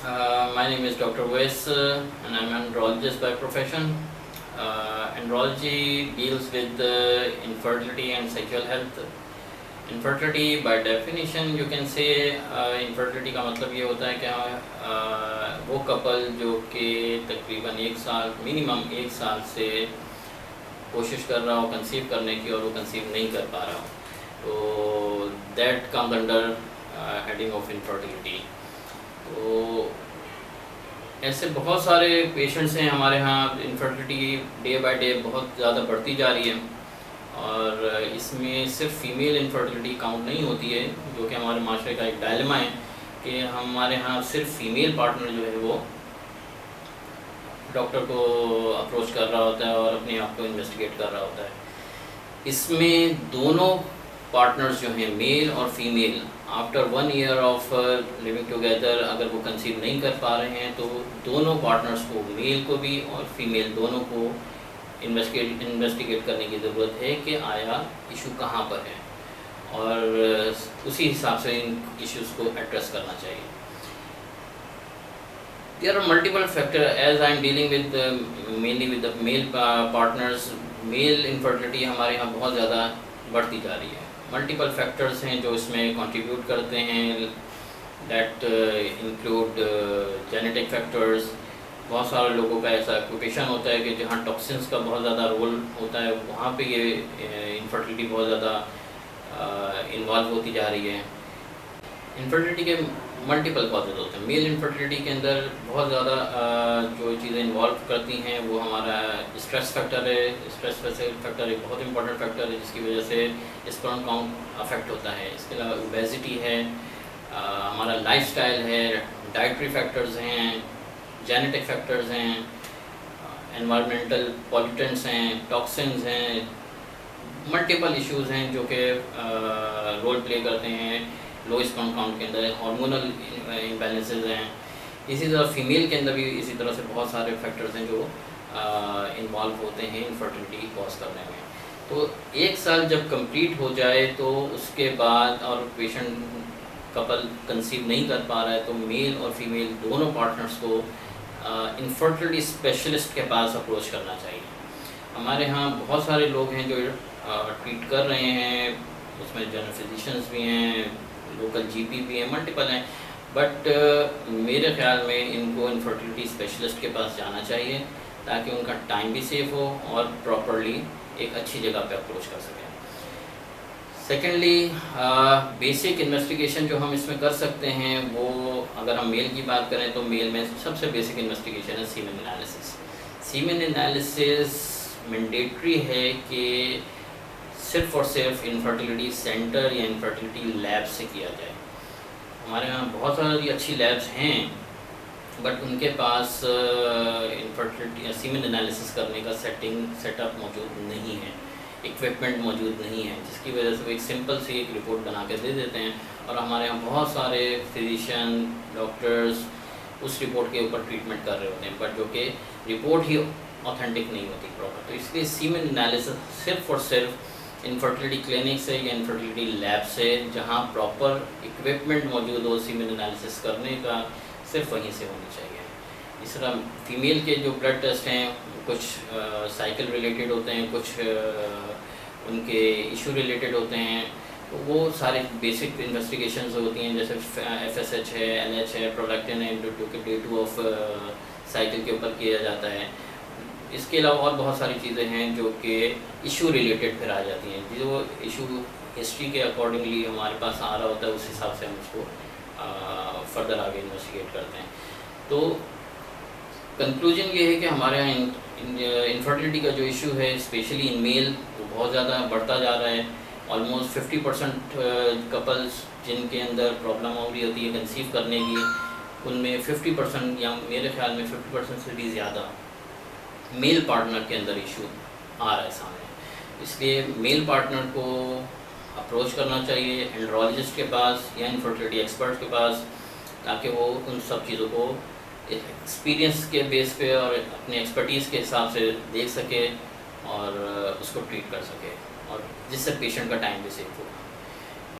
My name is Dr. Wes, and I'm an andrologist by profession. Andrology deals with infertility and sexual health. Infertility by definition you can say infertility का मतलब ये होता है कि वो couple जो कि तकरीबन एक साल मिनिमम एक साल से कोशिश कर रहा हो कंसीव करने की और वो कंसीव नहीं कर पा रहा हो, तो that comes under heading of infertility. तो ऐसे बहुत सारे पेशेंट्स हैं हमारे यहाँ. इनफर्टिलिटी डे बाय डे बहुत ज़्यादा बढ़ती जा रही है और इसमें सिर्फ फीमेल इनफर्टिलिटी काउंट नहीं होती है, जो कि हमारे माशरे का एक डायलेमा है कि हमारे यहाँ सिर्फ फीमेल पार्टनर जो है वो डॉक्टर को अप्रोच कर रहा होता है और अपने आप को इन्वेस्टिगेट कर रहा होता है. इसमें दोनों पार्टनर्स जो हैं मेल और female after 1 year of living together अगर वो कंसीव नहीं कर पा रहे हैं तो दोनों पार्टनर्स को, मेल को भी और फीमेल दोनों को इन्वेस्टिगेट करने की ज़रूरत है कि आया इशू कहाँ पर है और उसी हिसाब से इन इश्यूज़ को एड्रेस करना चाहिए. There are multiple factors as I am dealing with mainly with the male partners. Male infertility हमारे यहाँ बहुत ज़्यादा बढ़ती जा रही है. मल्टीपल फैक्टर्स हैं जो इसमें कंट्रीब्यूट करते हैं. That include genetic factors. बहुत सारे लोगों का ऐसा ऑक्यूपेशन होता है कि जहाँ टॉक्सिन्स का बहुत ज़्यादा रोल होता है, वहाँ पे ये इनफर्टिलिटी बहुत ज़्यादा इन्वॉल्व होती जा रही है. इनफर्टिलिटी के मल्टीपल कॉजेज़ होते हैं. मेल इनफर्टिलिटी के अंदर बहुत ज़्यादा जो चीज़ें इन्वॉल्व करती हैं वो हमारा स्ट्रेस फैक्टर है. स्ट्रेस फैक्टर एक बहुत इंपॉर्टेंट फैक्टर है जिसकी वजह से स्पर्म काउंट अफेक्ट होता है. इसके अलावा ओबेसिटी है, हमारा लाइफस्टाइल है, डाइटरी फैक्टर्स हैं, जेनेटिक फैक्टर्स हैं, एनवायरमेंटल पॉल्यूटेंट्स हैं, टॉक्सिन्स हैं. मल्टीपल इश्यूज़ हैं जो कि रोल प्ले करते हैं लो स्पर्म काउंट के अंदर. हार्मोनल इम्बैलेंसेस हैं. इसी तरह फीमेल के अंदर भी इसी तरह से बहुत सारे फैक्टर्स हैं जो इन्वॉल्व होते हैं इनफर्टिलिटी कॉज करने में. तो एक साल जब कंप्लीट हो जाए तो उसके बाद और पेशेंट कपल कंसीव नहीं कर पा रहा है तो मेल और फीमेल दोनों पार्टनर्स को इनफर्टिलिटी स्पेशलिस्ट के पास अप्रोच करना चाहिए. हमारे यहाँ बहुत सारे लोग हैं जो ट्रीट कर रहे हैं. उसमें जनरल फिजिशियंस भी हैं, लोकल जीपी भी हैं, मल्टीपल हैं. बट मेरे ख्याल में इनको इनफर्टिलिटी स्पेशलिस्ट के पास जाना चाहिए ताकि उनका टाइम भी सेव हो और प्रॉपरली एक अच्छी जगह पे अप्रोच कर सकें. सेकेंडली बेसिक इन्वेस्टिगेशन जो हम इसमें कर सकते हैं वो अगर हम मेल की बात करें तो मेल में सबसे बेसिक इन्वेस्टिगेशन है semen analysis. Semen analysis mandatory है कि सिर्फ और सिर्फ इनफर्टिलिटी सेंटर या इनफर्टिलिटी लैब से किया जाए. हमारे यहाँ बहुत सारी अच्छी लैब्स हैं बट उनके पास इनफर्टिलिटी या सीमेन एनालिसिस करने का सेटअप मौजूद नहीं है, इक्विपमेंट मौजूद नहीं है, जिसकी वजह से वो एक सिंपल सी एक रिपोर्ट बना के दे देते हैं और हमारे यहाँ बहुत सारे फिजिशियन डॉक्टर्स उस रिपोर्ट के ऊपर ट्रीटमेंट कर रहे होते हैं बट जो कि रिपोर्ट ही ऑथेंटिक नहीं होती प्रॉपर. तो इसलिए सीमेन एनालिसिस सिर्फ और सिर्फ इनफर्टिलिटी क्लिनिक से या इनफर्टिलिटी लैब से जहाँ प्रॉपर इक्विपमेंट मौजूद हो सीमेन एनालिसिस करने का, सिर्फ वहीं से होनी चाहिए. इस तरह फीमेल के जो ब्लड टेस्ट हैं कुछ साइकिल रिलेटेड होते हैं, कुछ उनके इशू रिलेटेड होते हैं. तो वो सारे बेसिक इन्वेस्टिगेशंस होती हैं जैसे FSH है, LH है, प्रोलैक्टिन है, जो कि डे 2 ऑफ साइकिल के ऊपर किया जाता है. इसके अलावा और बहुत सारी चीज़ें हैं जो कि इशू रिलेटेड फिर आ जाती हैं. जो इशू हिस्ट्री के अकॉर्डिंगली हमारे पास आ रहा होता है उस हिसाब से हम उसको फर्दर आगे इन्वेस्टिगेट करते हैं. तो कंक्लूजन ये है कि हमारे यहाँ इनफर्टिलिटी का जो इशू है स्पेशली इन मेल वो बहुत ज़्यादा बढ़ता जा रहा है. ऑलमोस्ट 50% कपल्स जिनके अंदर प्रॉब्लम हो रही होती है कंसीव करने की, उनमें 50% या मेरे ख्याल में 50% से भी ज़्यादा मेल पार्टनर के अंदर इशू आ रहा है सामने. इसलिए मेल पार्टनर को अप्रोच करना चाहिए एंड्रोलॉजिस्ट के पास या इनफर्टिलिटी एक्सपर्ट के पास ताकि वो उन सब चीज़ों को एक्सपीरियंस के बेस पे और अपने एक्सपर्टीज़ के हिसाब से देख सके और उसको ट्रीट कर सके और जिससे पेशेंट का टाइम भी सेव हो.